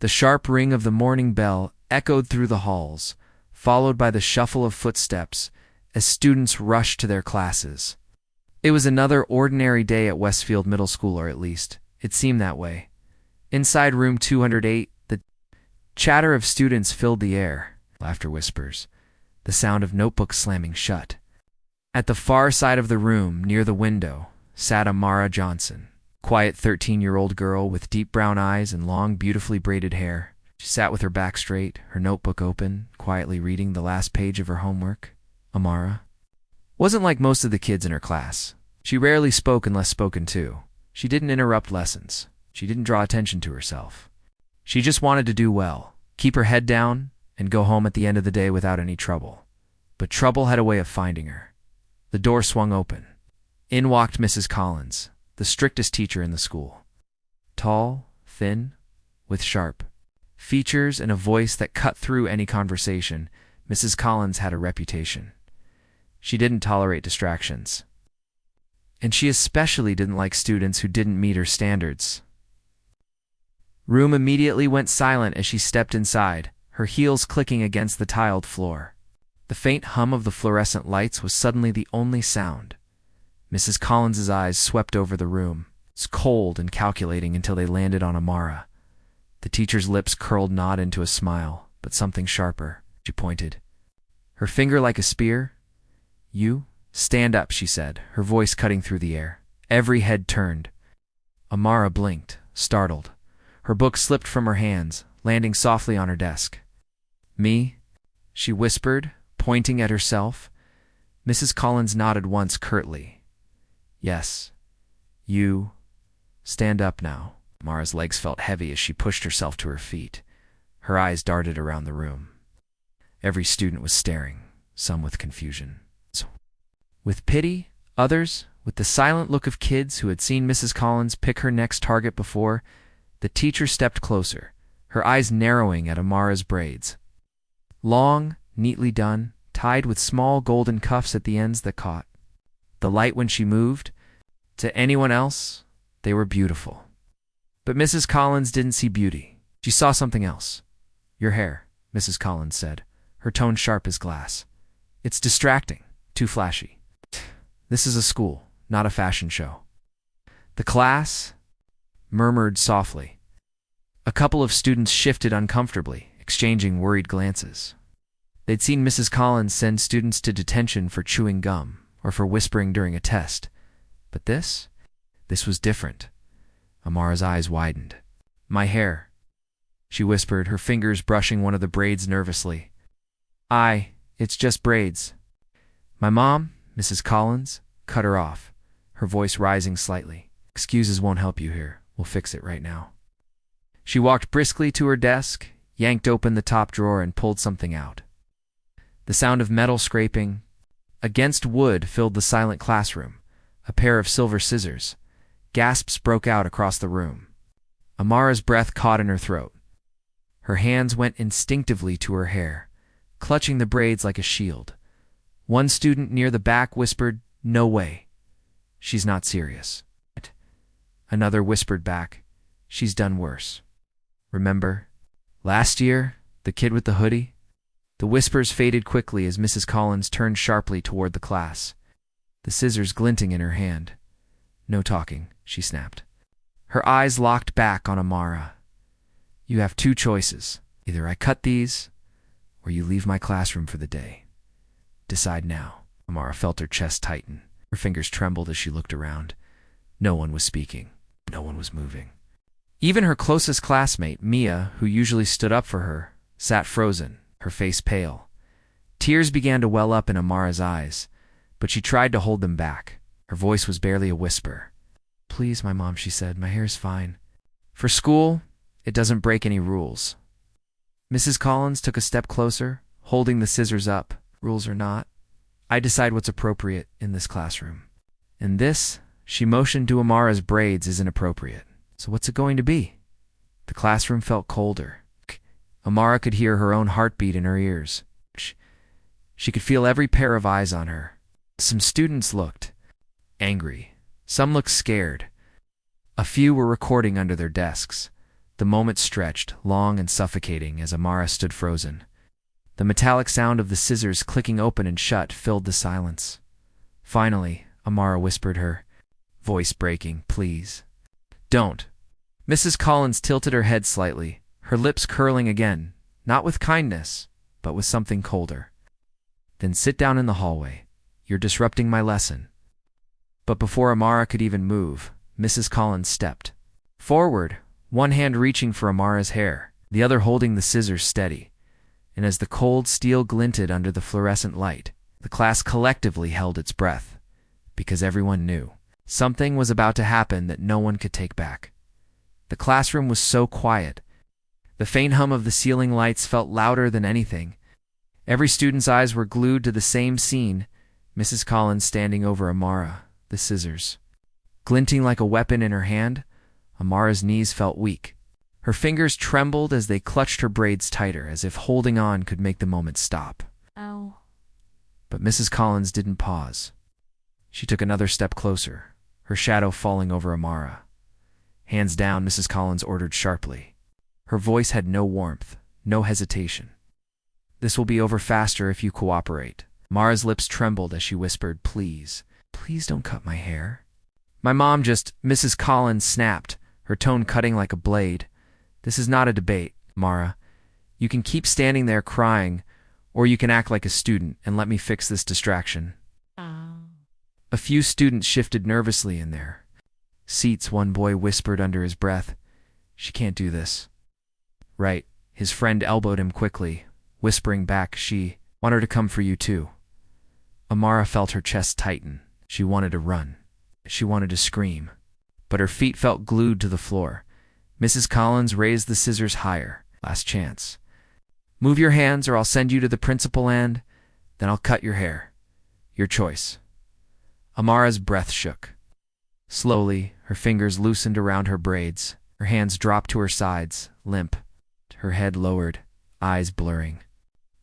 The sharp ring of the morning bell echoed through the halls, followed by the shuffle of footsteps as students rushed to their classes. It was another ordinary day at Westfield Middle School, or at least it seemed that way. Inside room 208, the chatter of students filled the air. Laughter, whispers, the sound of notebooks slamming shut. At the far side of the room, near the window, sat Amara Johnson, quiet 13-year-old girl with deep brown eyes and long, beautifully braided hair. She sat with her back straight, her notebook open, quietly reading the last page of her homework. Amara wasn't like most of the kids in her class. She rarely spoke unless spoken to. She didn't interrupt lessons. She didn't draw attention to herself. She just wanted to do well, keep her head down, and go home at the end of the day without any trouble. But trouble had a way of finding her. The door swung open. In walked Mrs. Collins, the strictest teacher in the school. Tall, thin, with sharp features and a voice that cut through any conversation, Mrs. Collins had a reputation. She didn't tolerate distractions. And she especially didn't like students who didn't meet her standards. Room immediately went silent as she stepped inside, her heels clicking against the tiled floor. The faint hum of the fluorescent lights was suddenly the only sound. Mrs. Collins's eyes swept over the room, cold and calculating until they landed on Amara. The teacher's lips curled not into a smile, but something sharper. She pointed, her finger like a spear. "You? Stand up," she said, her voice cutting through the air. Every head turned. Amara blinked, startled. Her book slipped from her hands, landing softly on her desk. "Me?" she whispered, pointing at herself. Mrs. Collins nodded once curtly. "Yes. You. Stand up now." Amara's legs felt heavy as she pushed herself to her feet. Her eyes darted around the room. Every student was staring, some with confusion, with pity, others with the silent look of kids who had seen Mrs. Collins pick her next target before. The teacher stepped closer, her eyes narrowing at Amara's braids. Long, neatly done, tied with small golden cuffs at the ends that caught the light when she moved. To anyone else, they were beautiful. But Mrs. Collins didn't see beauty. She saw something else. "Your hair," Mrs. Collins said, her tone sharp as glass. "It's distracting, too flashy. This is a school, not a fashion show." The class murmured softly. A couple of students shifted uncomfortably, exchanging worried glances. They'd seen Mrs. Collins send students to detention for chewing gum or for whispering during a test. But this was different. Amara's eyes widened. "My hair," she whispered, her fingers brushing one of the braids nervously. It's just braids." "My mom," Mrs. Collins, cut her off, her voice rising slightly. "Excuses won't help you here. We'll fix it right now." She walked briskly to her desk, yanked open the top drawer, and pulled something out. The sound of metal scraping against wood filled the silent classroom. A pair of silver scissors. Gasps broke out across the room. Amara's breath caught in her throat. Her hands went instinctively to her hair, clutching the braids like a shield. One student near the back whispered, "No way. She's not serious." Another whispered back, "She's done worse. Remember last year, the kid with the hoodie?" The whispers faded quickly as Mrs. Collins turned sharply toward the class, the scissors glinting in her hand. "No talking," she snapped. Her eyes locked back on Amara. "You have two choices. Either I cut these, or you leave my classroom for the day. Decide now." Amara felt her chest tighten. Her fingers trembled as she looked around. No one was speaking. No one was moving. Even her closest classmate, Mia, who usually stood up for her, sat frozen, her face pale. Tears began to well up in Amara's eyes, but she tried to hold them back. Her voice was barely a whisper. "Please, my mom," she said, "my hair's fine. For school, it doesn't break any rules." Mrs. Collins took a step closer, holding the scissors up. "Rules or not, I decide what's appropriate in this classroom. And this," she motioned to Amara's braids, "is inappropriate. So what's it going to be?" The classroom felt colder. Amara could hear her own heartbeat in her ears. She could feel every pair of eyes on her. Some students looked angry. Some looked scared. A few were recording under their desks. The moment stretched, long and suffocating, as Amara stood frozen. The metallic sound of the scissors clicking open and shut filled the silence. Finally, Amara whispered, her voice breaking, "Please, don't." Mrs. Collins tilted her head slightly, her lips curling again, not with kindness, but with something colder. "Then sit down in the hallway. You're disrupting my lesson." But before Amara could even move, Mrs. Collins stepped forward, one hand reaching for Amara's hair, the other holding the scissors steady. And as the cold steel glinted under the fluorescent light, the class collectively held its breath, because everyone knew something was about to happen that no one could take back. The classroom was so quiet. The faint hum of the ceiling lights felt louder than anything. Every student's eyes were glued to the same scene, Mrs. Collins standing over Amara, the scissors glinting like a weapon in her hand. Amara's knees felt weak. Her fingers trembled as they clutched her braids tighter, as if holding on could make the moment stop. Ow. But Mrs. Collins didn't pause. She took another step closer, her shadow falling over Amara. "Hands down," Mrs. Collins ordered sharply. Her voice had no warmth, no hesitation. "This will be over faster if you cooperate." Amara's lips trembled as she whispered, "Please, please don't cut my hair." "My mom just—" Mrs. Collins snapped, her tone cutting like a blade. "This is not a debate, Amara. You can keep standing there crying, or you can act like a student and let me fix this distraction." A few students shifted nervously in their seats. One boy whispered under his breath, "She can't do this." "Right." His friend elbowed him quickly, whispering back, "She want her to come for you too." Amara felt her chest tighten. She wanted to run. She wanted to scream. But her feet felt glued to the floor. Mrs. Collins raised the scissors higher. "Last chance. Move your hands or I'll send you to the principal and then I'll cut your hair. Your choice." Amara's breath shook. Slowly, her fingers loosened around her braids. Her hands dropped to her sides, limp, her head lowered, eyes blurring.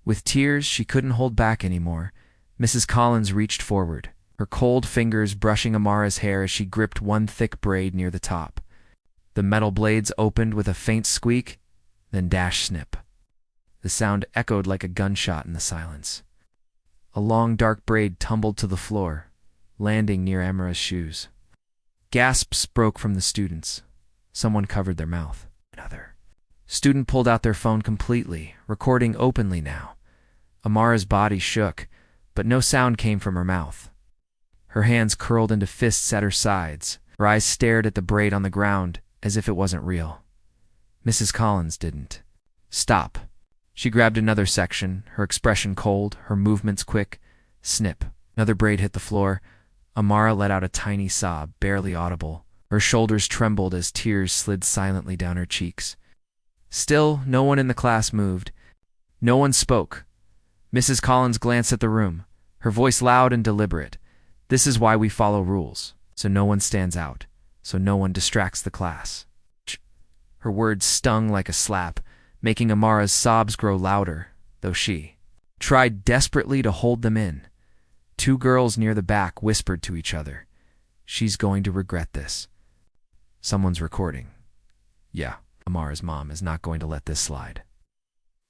With tears she couldn't hold back anymore, Mrs. Collins reached forward, her cold fingers brushing Amara's hair as she gripped one thick braid near the top. The metal blades opened with a faint squeak, then dash snip. The sound echoed like a gunshot in the silence. A long dark braid tumbled to the floor, landing near Amara's shoes. Gasps broke from the students. Someone covered their mouth. Another student pulled out their phone completely, recording openly now. Amara's body shook, but no sound came from her mouth. Her hands curled into fists at her sides. Her eyes stared at the braid on the ground as if it wasn't real. Mrs. Collins didn't stop. She grabbed another section, her expression cold, her movements quick. Snip. Another braid hit the floor. Amara let out a tiny sob, barely audible. Her shoulders trembled as tears slid silently down her cheeks. Still, no one in the class moved. No one spoke. Mrs. Collins glanced at the room, her voice loud and deliberate. "This is why we follow rules, so no one stands out, so no one distracts the class." Her words stung like a slap, making Amara's sobs grow louder, though she tried desperately to hold them in. Two girls near the back whispered to each other, "She's going to regret this." Someone's recording. Yeah, Amara's mom is not going to let this slide.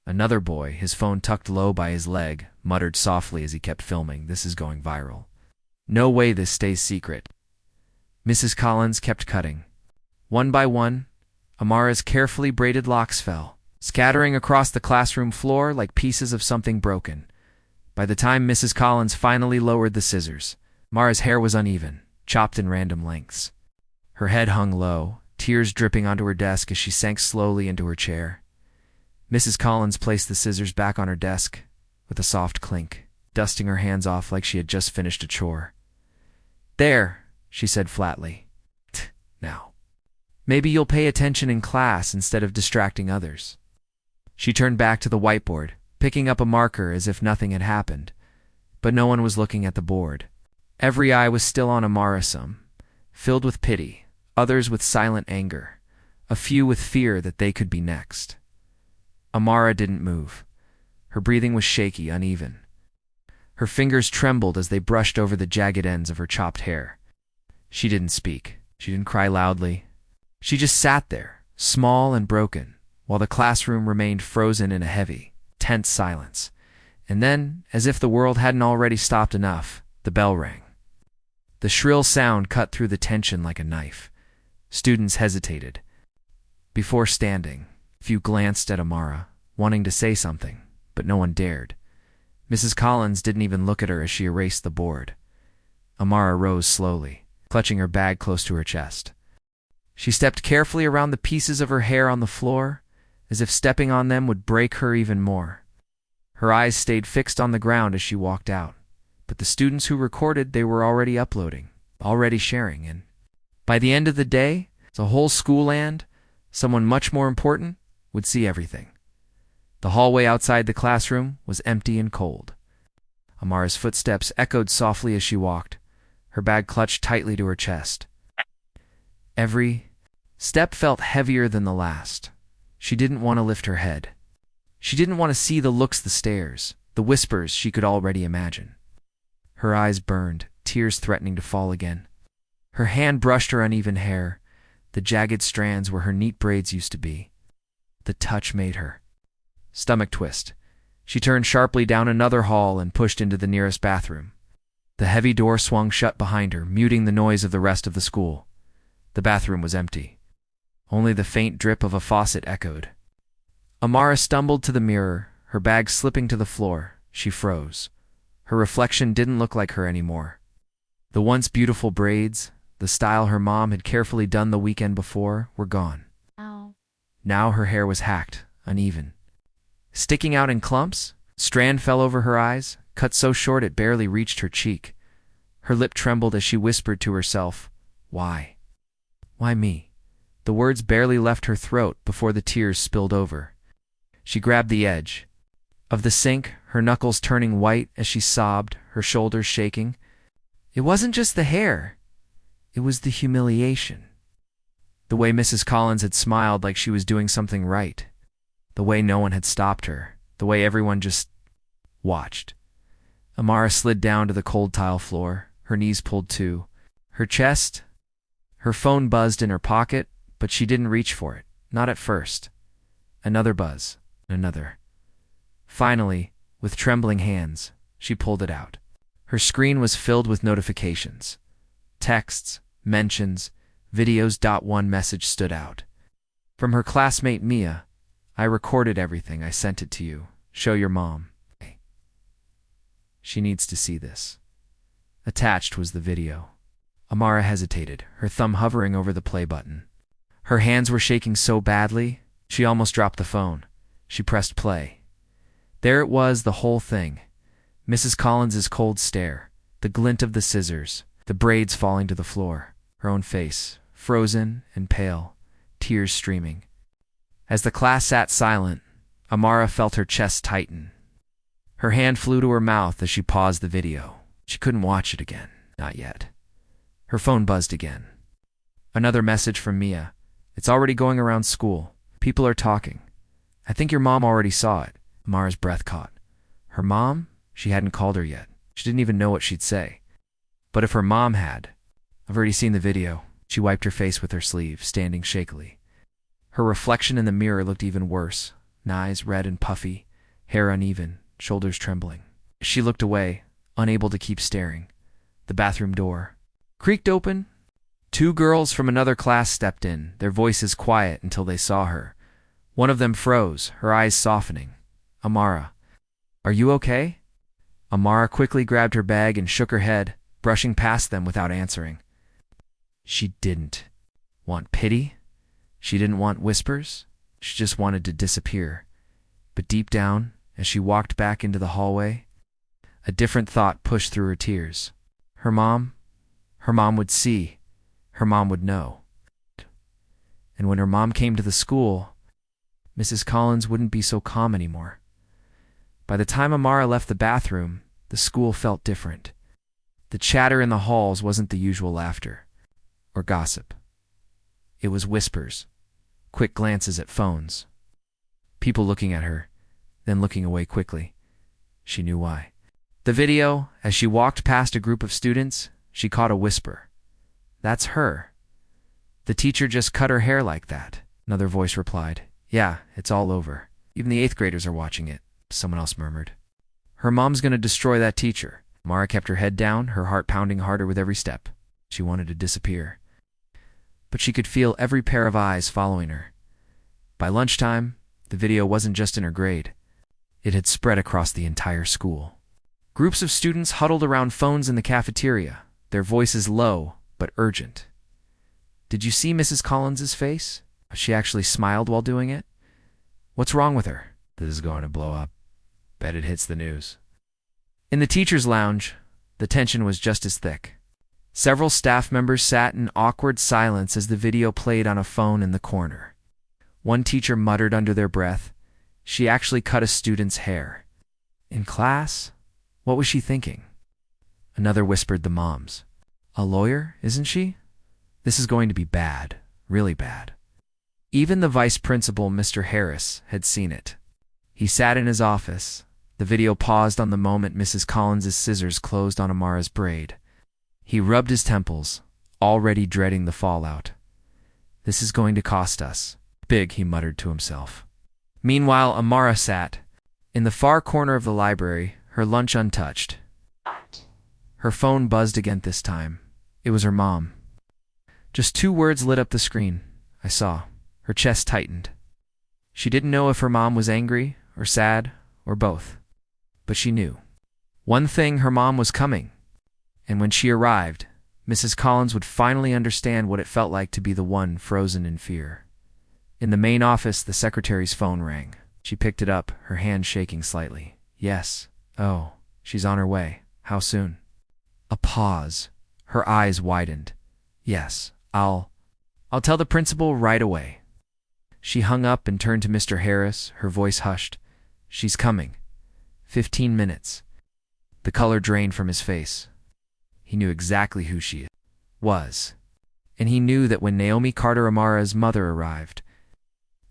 Another boy, his phone tucked low by his leg, muttered softly as he kept filming, "This is going viral. No way this stays secret." Mrs. Collins kept cutting. One by one, Amara's carefully braided locks fell, scattering across the classroom floor like pieces of something broken. By the time Mrs. Collins finally lowered the scissors, Amara's hair was uneven, chopped in random lengths. Her head hung low, tears dripping onto her desk as she sank slowly into her chair. Mrs. Collins placed the scissors back on her desk with a soft clink, dusting her hands off like she had just finished a chore. "There," she said flatly. "Now, maybe you'll pay attention in class instead of distracting others." She turned back to the whiteboard, picking up a marker as if nothing had happened. But no one was looking at the board. Every eye was still on Amara, some filled with pity, others with silent anger, a few with fear that they could be next. Amara didn't move. Her breathing was shaky, uneven. Her fingers trembled as they brushed over the jagged ends of her chopped hair. She didn't speak. She didn't cry loudly. She just sat there, small and broken, while the classroom remained frozen in a heavy, tense silence. And then, as if the world hadn't already stopped enough, the bell rang. The shrill sound cut through the tension like a knife. Students hesitated. Before standing, a few glanced at Amara, wanting to say something, but no one dared. Mrs. Collins didn't even look at her as she erased the board. Amara rose slowly, clutching her bag close to her chest. She stepped carefully around the pieces of her hair on the floor, as if stepping on them would break her even more. Her eyes stayed fixed on the ground as she walked out, but the students who recorded, they were already uploading, already sharing, and by the end of the day, the whole school and someone much more important would see everything. The hallway outside the classroom was empty and cold. Amara's footsteps echoed softly as she walked, her bag clutched tightly to her chest. Every step felt heavier than the last. She didn't want to lift her head. She didn't want to see the looks, the stares, the whispers she could already imagine. Her eyes burned, tears threatening to fall again. Her hand brushed her uneven hair, the jagged strands where her neat braids used to be. The touch made her stomach twist. She turned sharply down another hall and pushed into the nearest bathroom. The heavy door swung shut behind her, muting the noise of the rest of the school. The bathroom was empty. Only the faint drip of a faucet echoed. Amara stumbled to the mirror, her bag slipping to the floor. She froze. Her reflection didn't look like her anymore. The once beautiful braids, the style her mom had carefully done the weekend before, were gone. Ow. Now her hair was hacked, uneven. Sticking out in clumps, strand fell over her eyes, cut so short it barely reached her cheek. Her lip trembled as she whispered to herself, "Why? Why me?" The words barely left her throat before the tears spilled over. She grabbed the edge of the sink, her knuckles turning white as she sobbed, her shoulders shaking. It wasn't just the hair. It was the humiliation. The way Mrs. Collins had smiled like she was doing something right. The way no one had stopped her. The way everyone just watched. Amara slid down to the cold tile floor, her knees pulled too. Her chest, her phone buzzed in her pocket, but she didn't reach for it, not at first. Another buzz, another. Finally, with trembling hands, she pulled it out. Her screen was filled with notifications. Texts, mentions, videos. One message stood out. From her classmate Mia, "I recorded everything. I sent it to you. Show your mom. She needs to see this." Attached was the video. Amara hesitated, her thumb hovering over the play button. Her hands were shaking so badly, she almost dropped the phone. She pressed play. There it was, the whole thing. Mrs. Collins's cold stare, the glint of the scissors, the braids falling to the floor, her own face, frozen and pale, tears streaming. As the class sat silent, Amara felt her chest tighten. Her hand flew to her mouth as she paused the video. She couldn't watch it again, not yet. Her phone buzzed again. Another message from Mia. "It's already going around school. People are talking. I think your mom already saw it." Amara's breath caught. Her mom? She hadn't called her yet. She didn't even know what she'd say. But if her mom had, "I've already seen the video." She wiped her face with her sleeve, standing shakily. Her reflection in the mirror looked even worse. Eyes red and puffy, hair uneven, shoulders trembling. She looked away, unable to keep staring. The bathroom door creaked open. Two girls from another class stepped in, their voices quiet until they saw her. One of them froze, her eyes softening. "Amara, are you okay?" Amara quickly grabbed her bag and shook her head, brushing past them without answering. She didn't want pity. She didn't want whispers. She just wanted to disappear. But deep down, as she walked back into the hallway, a different thought pushed through her tears. Her mom would see. Her mom would know. And when her mom came to the school, Mrs. Collins wouldn't be so calm anymore. By the time Amara left the bathroom, the school felt different. The chatter in the halls wasn't the usual laughter or gossip. It was whispers, quick glances at phones, people looking at her, then looking away quickly. She knew why. The video, as she walked past a group of students, she caught a whisper. "That's her. The teacher just cut her hair like that." Another voice replied. Yeah, it's all over. Even the 8th graders are watching it, someone else murmured. Her mom's gonna destroy that teacher. Mara kept her head down, her heart pounding harder with every step. She wanted to disappear. But she could feel every pair of eyes following her. By lunchtime, the video wasn't just in her grade. It had spread across the entire school. Groups of students huddled around phones in the cafeteria, their voices low but urgent. Did you see Mrs. Collins's face? She actually smiled while doing it. What's wrong with her? This is going to blow up. Bet it hits the news. In the teacher's lounge, the tension was just as thick. Several staff members sat in awkward silence as the video played on a phone in the corner. One teacher muttered under their breath, "She actually cut a student's hair." In class? What was she thinking? Another whispered the moms. A lawyer, isn't she? This is going to be bad, really bad. Even the vice principal, Mr. Harris, had seen it. He sat in his office. The video paused on the moment Mrs. Collins's scissors closed on Amara's braid. He rubbed his temples, already dreading the fallout. This is going to cost us. Big, he muttered to himself. Meanwhile, Amara sat in the far corner of the library, her lunch untouched. Her phone buzzed again this time. It was her mom. Just 2 words lit up the screen. I saw. Her chest tightened. She didn't know if her mom was angry or sad or both. But she knew. One thing, her mom was coming. And when she arrived, Mrs. Collins would finally understand what it felt like to be the one frozen in fear. In the main office, the secretary's phone rang. She picked it up, her hand shaking slightly. Yes. Oh, she's on her way. How soon? A pause. Her eyes widened. Yes, I'll tell the principal right away. She hung up and turned to Mr. Harris, her voice hushed. She's coming. 15 minutes. The color drained from his face. He knew exactly who she was. And he knew that when Naomi Carter Amara's mother arrived,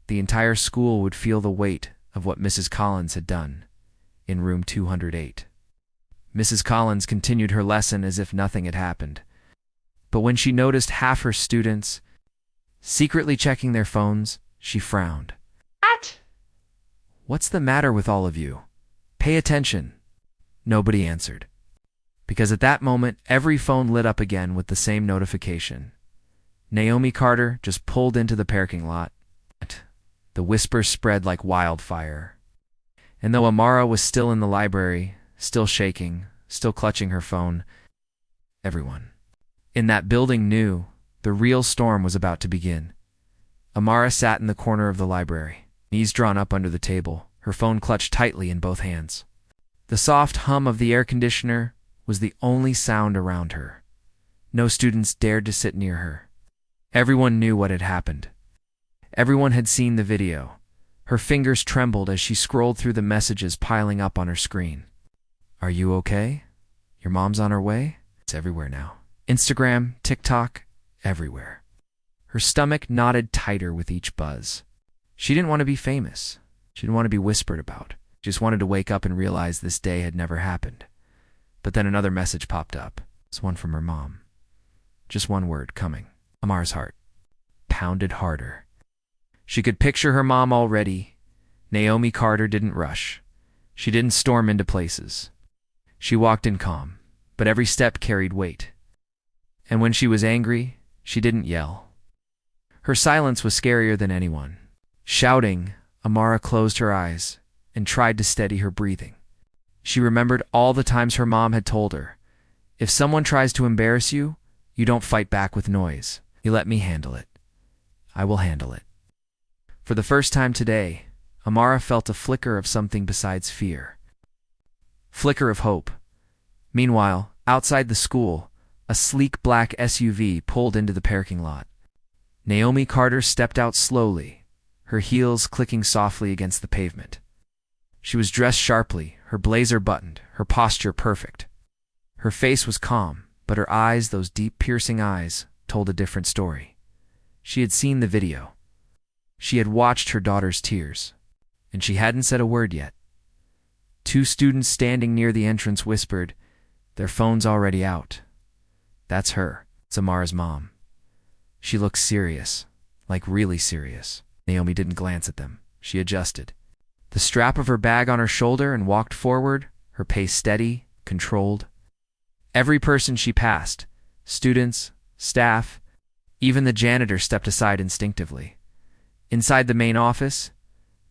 the entire school would feel the weight of what Mrs. Collins had done in room 208. Mrs. Collins continued her lesson as if nothing had happened. But when she noticed half her students secretly checking their phones, she frowned. What? What's the matter with all of you? Pay attention. Nobody answered. Because at that moment, every phone lit up again with the same notification. Naomi Carter just pulled into the parking lot. The whisper spread like wildfire. And though Amara was still in the library, still shaking, still clutching her phone, everyone in that building knew the real storm was about to begin. Amara sat in the corner of the library, knees drawn up under the table, her phone clutched tightly in both hands. The soft hum of the air conditioner was the only sound around her. No students dared to sit near her. Everyone knew what had happened. Everyone had seen the video. Her fingers trembled as she scrolled through the messages piling up on her screen. Are you okay? Your mom's on her way? It's everywhere now. Instagram, TikTok, everywhere. Her stomach knotted tighter with each buzz. She didn't want to be famous. She didn't want to be whispered about. She just wanted to wake up and realize this day had never happened. But then another message popped up. It's one from her mom. Just one word, coming. Amar's heart pounded harder. She could picture her mom already. Naomi Carter didn't rush. She didn't storm into places. She walked in calm, but every step carried weight. And when she was angry, she didn't yell. Her silence was scarier than anyone. Shouting, Amara closed her eyes and tried to steady her breathing. She remembered all the times her mom had told her, if someone tries to embarrass you, you don't fight back with noise. You let me handle it. I will handle it. For the first time today, Amara felt a flicker of something besides fear. Flicker of hope. Meanwhile, outside the school, a sleek black SUV pulled into the parking lot. Naomi Carter stepped out slowly, her heels clicking softly against the pavement. She was dressed sharply, her blazer buttoned, her posture perfect. Her face was calm, but her eyes, those deep, piercing eyes, told a different story. She had seen the video. She had watched her daughter's tears, and she hadn't said a word yet. 2 students standing near the entrance whispered, their phone's already out. That's her. It's Amara's mom. She looked serious, like really serious. Naomi didn't glance at them. She adjusted the strap of her bag on her shoulder and walked forward, her pace steady, controlled. Every person she passed, students, staff, even the janitor, stepped aside instinctively. Inside the main office,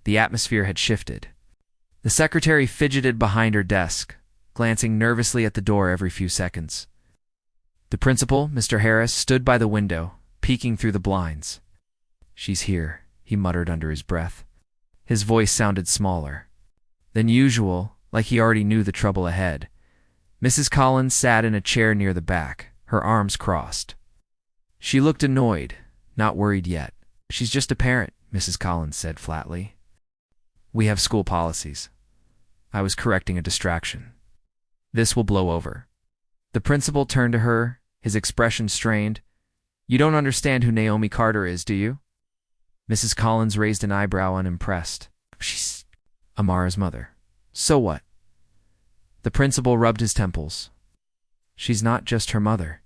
the atmosphere had shifted. The secretary fidgeted behind her desk, glancing nervously at the door every few seconds. The principal, Mr. Harris, stood by the window, peeking through the blinds. "She's here," he muttered under his breath. His voice sounded smaller than usual, like he already knew the trouble ahead. Mrs. Collins sat in a chair near the back, her arms crossed. She looked annoyed, not worried yet. "She's just a parent," Mrs. Collins said flatly. "We have school policies. I was correcting a distraction. This will blow over." The principal turned to her, his expression strained. "You don't understand who Naomi Carter is, do you?" Mrs. Collins raised an eyebrow, unimpressed. "She's Amara's mother." "So what?" The principal rubbed his temples. "She's not just her mother.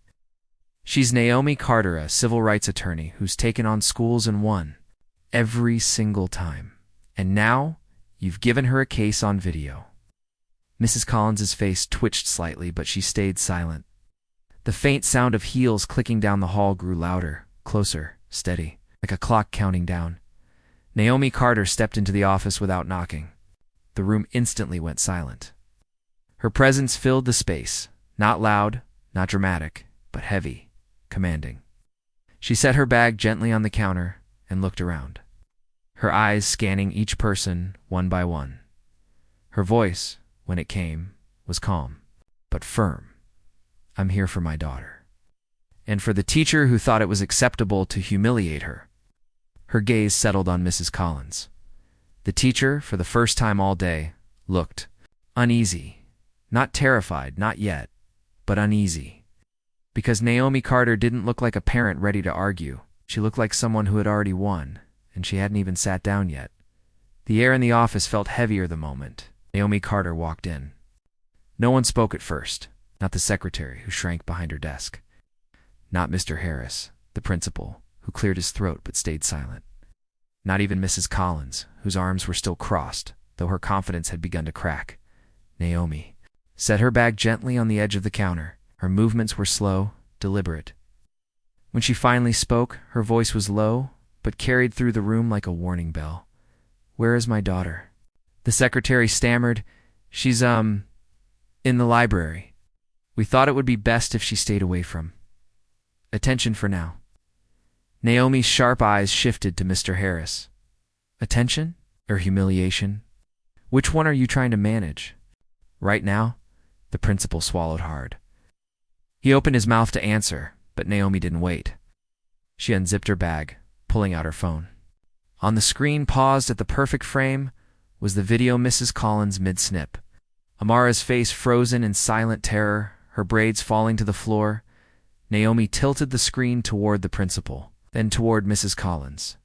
She's Naomi Carter, a civil rights attorney who's taken on schools and won. Every single time. And now, you've given her a case on video." Mrs. Collins's face twitched slightly, but she stayed silent. The faint sound of heels clicking down the hall grew louder, closer, steady, like a clock counting down. Naomi Carter stepped into the office without knocking. The room instantly went silent. Her presence filled the space, not loud, not dramatic, but heavy, commanding. She set her bag gently on the counter and looked around, her eyes scanning each person one by one. Her voice, when it came, was calm, but firm. "I'm here for my daughter. And for the teacher who thought it was acceptable to humiliate her." Her gaze settled on Mrs. Collins. The teacher, for the first time all day, looked uneasy. Not terrified, not yet, but uneasy. Because Naomi Carter didn't look like a parent ready to argue. She looked like someone who had already won, and she hadn't even sat down yet. The air in the office felt heavier the moment Naomi Carter walked in. No one spoke at first, not the secretary, who shrank behind her desk. Not Mr. Harris, the principal, who cleared his throat but stayed silent. Not even Mrs. Collins, whose arms were still crossed, though her confidence had begun to crack. Naomi set her bag gently on the edge of the counter. Her movements were slow, deliberate. When she finally spoke, her voice was low, but carried through the room like a warning bell. "Where is my daughter?" The secretary stammered. "She's, in the library. We thought it would be best if she stayed away from attention for now." Naomi's sharp eyes shifted to Mr. Harris. "Attention or humiliation? Which one are you trying to manage?" "Right now?" The principal swallowed hard. He opened his mouth to answer, but Naomi didn't wait. She unzipped her bag, pulling out her phone. On the screen, paused at the perfect frame, was the video Mrs. Collins mid-snip. Amara's face frozen in silent terror, her braids falling to the floor. Naomi tilted the screen toward the principal, then toward Mrs. Collins.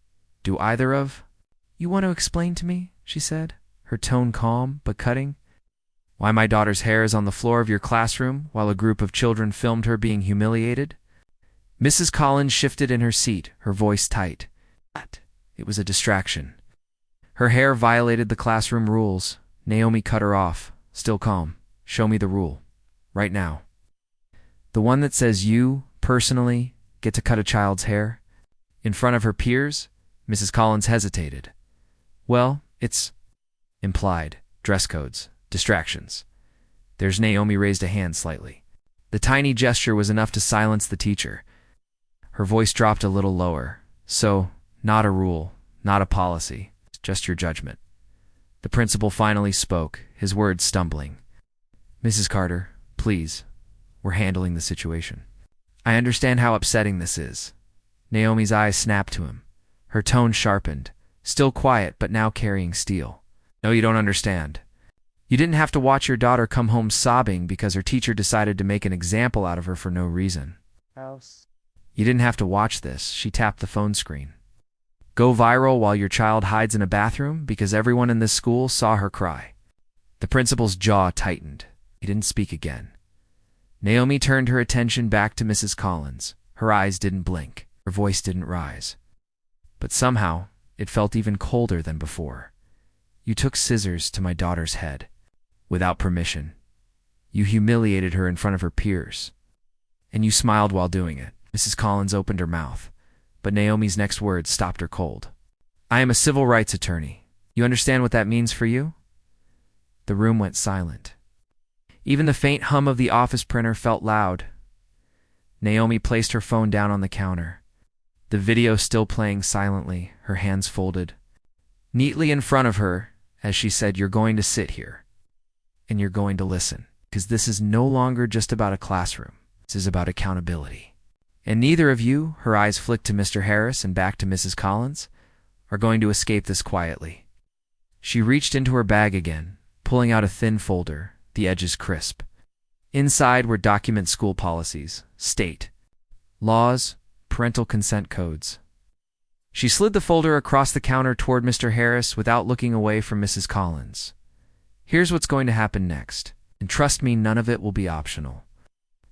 "Do either of you want to explain to me?" she said, her tone calm but cutting. "Why my daughter's hair is on the floor of your classroom while a group of children filmed her being humiliated?" Mrs. Collins shifted in her seat, her voice tight. It was a distraction. Her hair violated the classroom rules. Naomi cut her off, still calm. "Show me the rule. Right now." "The one that says you, personally, get to cut a child's hair?" In front of her peers, Mrs. Collins hesitated. "Well, it's implied. Dress codes. Distractions." Naomi raised a hand slightly. The tiny gesture was enough to silence the teacher. Her voice dropped a little lower. "So, not a rule, not a policy, just your judgment." The principal finally spoke, his words stumbling. "Mrs. Carter, please, we're handling the situation. I understand how upsetting this is." Naomi's eyes snapped to him. Her tone sharpened, still quiet but now carrying steel. "No, you don't understand. You didn't have to watch your daughter come home sobbing because her teacher decided to make an example out of her for no reason. You didn't have to watch this," she tapped the phone screen, "go viral while your child hides in a bathroom because everyone in this school saw her cry." The principal's jaw tightened. He didn't speak again. Naomi turned her attention back to Mrs. Collins. Her eyes didn't blink. Her voice didn't rise. But somehow, It felt even colder than before. You took scissors to my daughter's head. Without permission. You humiliated her in front of her peers. And you smiled while doing it. Mrs. Collins opened her mouth, but Naomi's next words stopped her cold. I am a civil rights attorney. You understand what that means for you? The room went silent. Even the faint hum of the office printer felt loud. Naomi placed her phone down on the counter, the video still playing silently, her hands folded neatly in front of her as she said, You're going to sit here, and you're going to listen, because this is no longer just about a classroom. This is about accountability. And neither of you, her eyes flicked to Mr. Harris and back to Mrs. Collins, are going to escape this quietly. She reached into her bag again, pulling out a thin folder, the edges crisp. Inside were document school policies, state laws, parental consent codes. She slid the folder across the counter toward Mr. Harris without looking away from Mrs. Collins. Here's what's going to happen next, and trust me, none of it will be optional.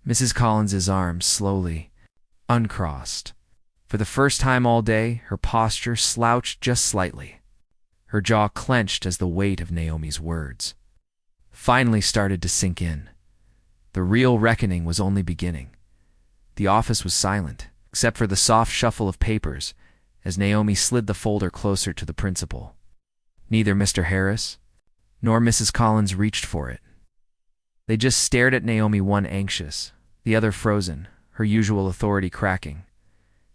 Mrs. Collins's arms slowly uncrossed. For the first time all day, her posture slouched just slightly. Her jaw clenched as the weight of Naomi's words finally started to sink in. The real reckoning was only beginning. The office was silent, except for the soft shuffle of papers, as Naomi slid the folder closer to the principal. Neither Mr. Harris nor Mrs. Collins reached for it. They just stared at Naomi, one anxious, the other frozen, her usual authority cracking.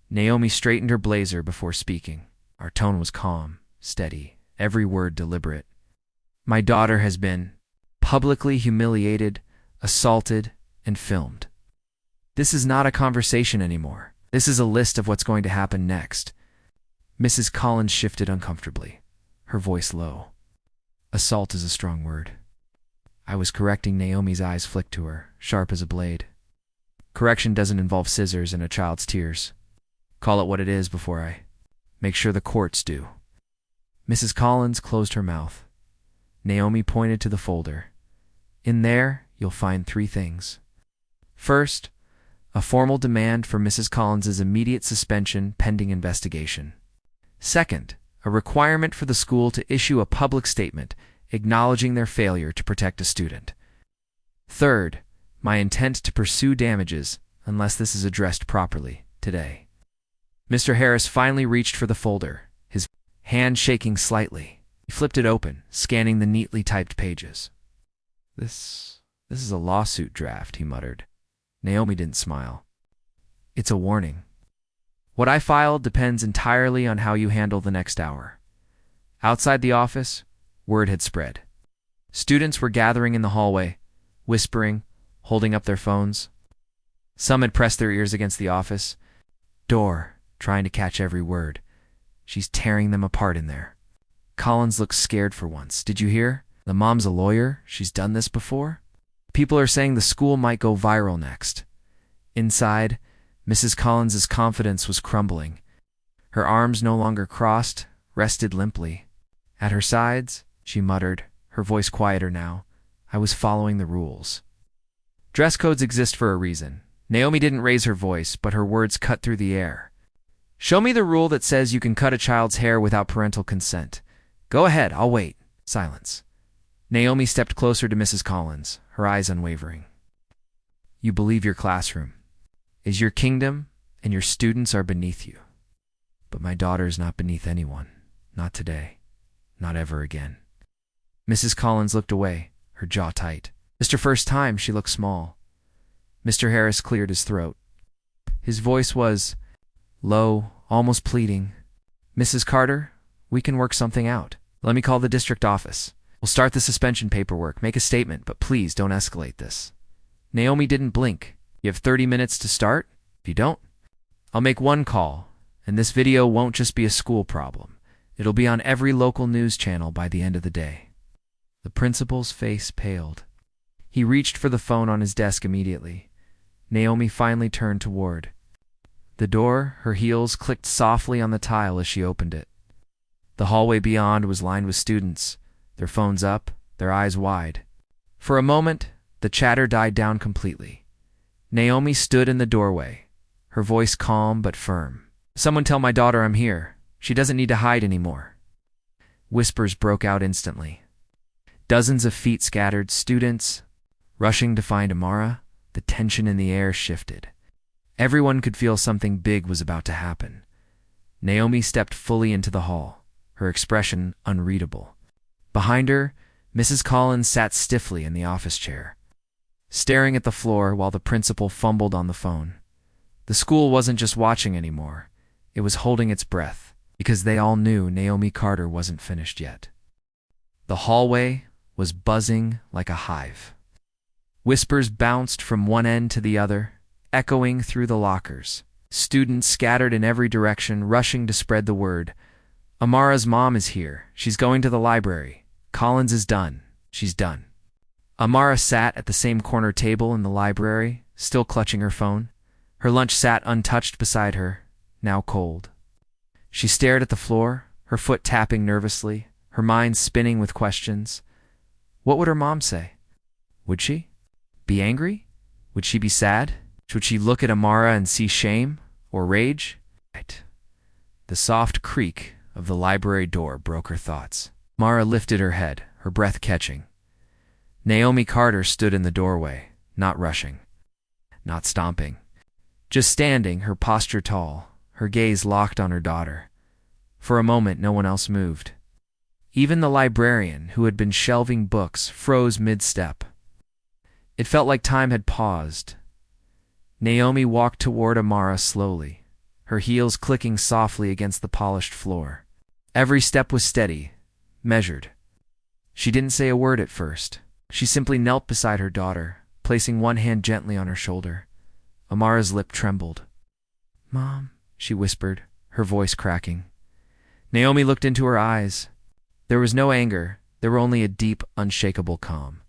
Naomi straightened her blazer before speaking. Our tone was calm, steady, every word deliberate. My daughter has been publicly humiliated, assaulted, and filmed. This is not a conversation anymore. This is a list of what's going to happen next. Mrs. Collins shifted uncomfortably, her voice low. Assault is a strong word. I was correcting. Naomi's eyes flicked to her, sharp as a blade. Correction doesn't involve scissors and a child's tears. Call it what it is before I make sure the courts do. Mrs. Collins closed her mouth. Naomi pointed to the folder. In there, you'll find 3 things. First, a formal demand for Mrs. Collins's immediate suspension pending investigation. Second, a requirement for the school to issue a public statement acknowledging their failure to protect a student. Third, my intent to pursue damages unless this is addressed properly today. Mr. Harris finally reached for the folder, his hand shaking slightly. He flipped it open, scanning the neatly typed pages. This is a lawsuit draft, he muttered. Naomi didn't smile. It's a warning. What I filed depends entirely on how you handle the next hour. Outside the office, word had spread. Students were gathering in the hallway, whispering, holding up their phones. Some had pressed their ears against the office door, trying to catch every word. She's tearing them apart in there. Collins looked scared for once. Did you hear? The mom's a lawyer. She's done this before. People are saying the school might go viral next. Inside, Mrs. Collins's confidence was crumbling. Her arms no longer crossed, rested limply. At her sides, she muttered, her voice quieter now, I was following the rules. Dress codes exist for a reason. Naomi didn't raise her voice, but her words cut through the air. Show me the rule that says you can cut a child's hair without parental consent. Go ahead, I'll wait. Silence. Naomi stepped closer to Mrs. Collins, her eyes unwavering. You believe your classroom is your kingdom, and your students are beneath you. But my daughter is not beneath anyone. Not today. Not ever again. Mrs. Collins looked away, her jaw tight. Just her first time, she looked small. Mr. Harris cleared his throat. His voice was low, almost pleading. Mrs. Carter, we can work something out. Let me call the district office. We'll start the suspension paperwork, make a statement, but please don't escalate this. Naomi didn't blink. You have 30 minutes to start? If you don't, I'll make one call, and this video won't just be a school problem. It'll be on every local news channel by the end of the day. The principal's face paled. He reached for the phone on his desk immediately. Naomi finally turned toward the door. Her heels clicked softly on the tile as she opened it. The hallway beyond was lined with students, their phones up, their eyes wide. For a moment, the chatter died down completely. Naomi stood in the doorway, her voice calm but firm. Someone tell my daughter I'm here. She doesn't need to hide anymore. Whispers broke out instantly. Dozens of feet scattered, students rushing to find Amara. The tension in the air shifted. Everyone could feel something big was about to happen. Naomi stepped fully into the hall, her expression unreadable. Behind her, Mrs. Collins sat stiffly in the office chair, staring at the floor while the principal fumbled on the phone. The school wasn't just watching anymore. It was holding its breath, because they all knew Naomi Carter wasn't finished yet. The hallway was buzzing like a hive. Whispers bounced from one end to the other, echoing through the lockers. Students scattered in every direction, rushing to spread the word. Amara's mom is here. She's going to the library. Collins is done. She's done. Amara sat at the same corner table in the library, still clutching her phone. Her lunch sat untouched beside her, now cold. She stared at the floor, her foot tapping nervously, her mind spinning with questions. What would her mom say? Would she be angry? Would she be sad? Would she look at Amara and see shame or rage? The soft creak of the library door broke her thoughts. Amara lifted her head, her breath catching. Naomi Carter stood in the doorway, not rushing, not stomping, just standing, her posture tall, her gaze locked on her daughter. For a moment, no one else moved. Even the librarian, who had been shelving books, froze mid-step. It felt like time had paused. Naomi walked toward Amara slowly, her heels clicking softly against the polished floor. Every step was steady, measured. She didn't say a word at first. She simply knelt beside her daughter, placing one hand gently on her shoulder. Amara's lip trembled. "Mom," she whispered, her voice cracking. Naomi looked into her eyes. There was no anger, there were only a deep, unshakable calm.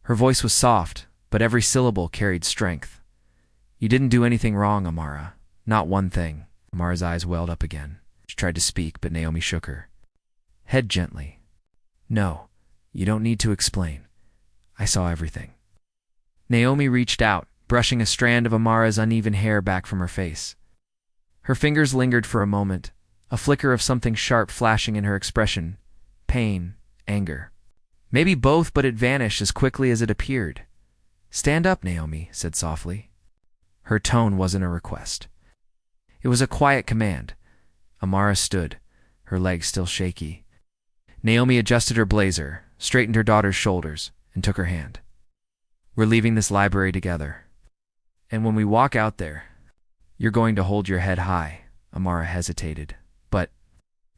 Her voice was soft, but every syllable carried strength. "You didn't do anything wrong, Amara. Not one thing." Amara's eyes welled up again. She tried to speak, but Naomi shook her head gently. "No, you don't need to explain. I saw everything." Naomi reached out, brushing a strand of Amara's uneven hair back from her face. Her fingers lingered for a moment, a flicker of something sharp flashing in her expression. Pain, anger. Maybe both, but it vanished as quickly as it appeared. "Stand up," Naomi said softly. Her tone wasn't a request. It was a quiet command. Amara stood, her legs still shaky. Naomi adjusted her blazer, straightened her daughter's shoulders, and took her hand. "We're leaving this library together. And when we walk out there, you're going to hold your head high." Amara hesitated. "But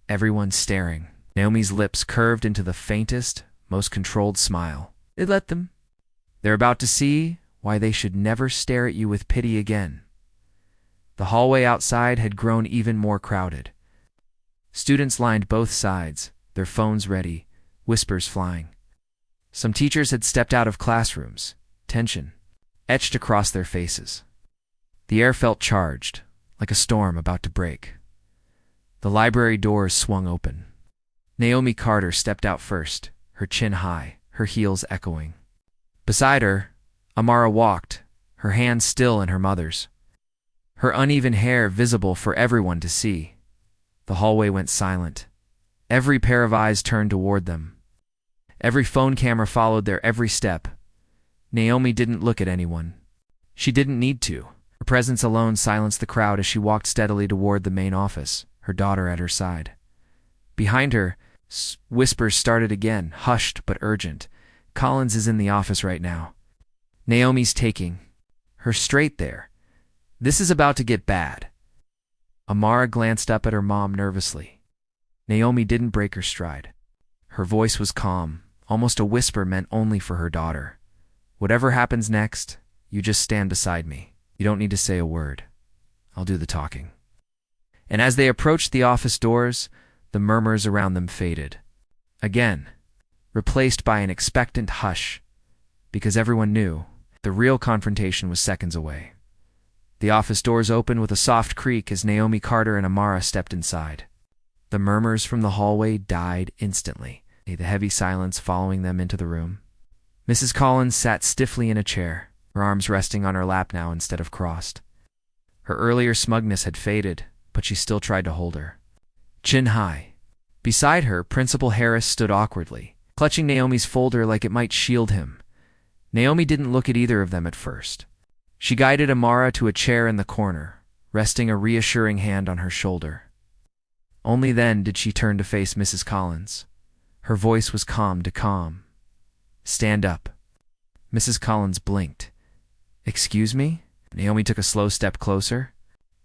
everyone's staring." Naomi's lips curved into the faintest, most controlled smile. "They let them. They're about to see why they should never stare at you with pity again." The hallway outside had grown even more crowded. Students lined both sides, their phones ready, whispers flying. Some teachers had stepped out of classrooms, tension etched across their faces. The air felt charged, like a storm about to break. The library doors swung open. Naomi Carter stepped out first, her chin high, her heels echoing. Beside her, Amara walked, her hands still in her mother's, her uneven hair visible for everyone to see. The hallway went silent. Every pair of eyes turned toward them. Every phone camera followed their every step. Naomi didn't look at anyone. She didn't need to. Her presence alone silenced the crowd as she walked steadily toward the main office, her daughter at her side. Behind her, whispers started again, hushed but urgent. "Collins is in the office right now. Naomi's taking her straight there. This is about to get bad." Amara glanced up at her mom nervously. Naomi didn't break her stride. Her voice was calm, almost a whisper meant only for her daughter. "Whatever happens next, you just stand beside me. You don't need to say a word. I'll do the talking." And as they approached the office doors, the murmurs around them faded. Again, replaced by an expectant hush, because everyone knew the real confrontation was seconds away. The office doors opened with a soft creak as Naomi Carter and Amara stepped inside. The murmurs from the hallway died instantly, the heavy silence following them into the room. Mrs. Collins sat stiffly in a chair, her arms resting on her lap now instead of crossed. Her earlier smugness had faded, but she still tried to hold her. chin high. Beside her, Principal Harris stood awkwardly, clutching Naomi's folder like it might shield him. Naomi didn't look at either of them at first. She guided Amara to a chair in the corner, resting a reassuring hand on her shoulder. Only then did she turn to face Mrs. Collins. Her voice was calm to calm. "Stand up." Mrs. Collins blinked. "Excuse me?" Naomi took a slow step closer,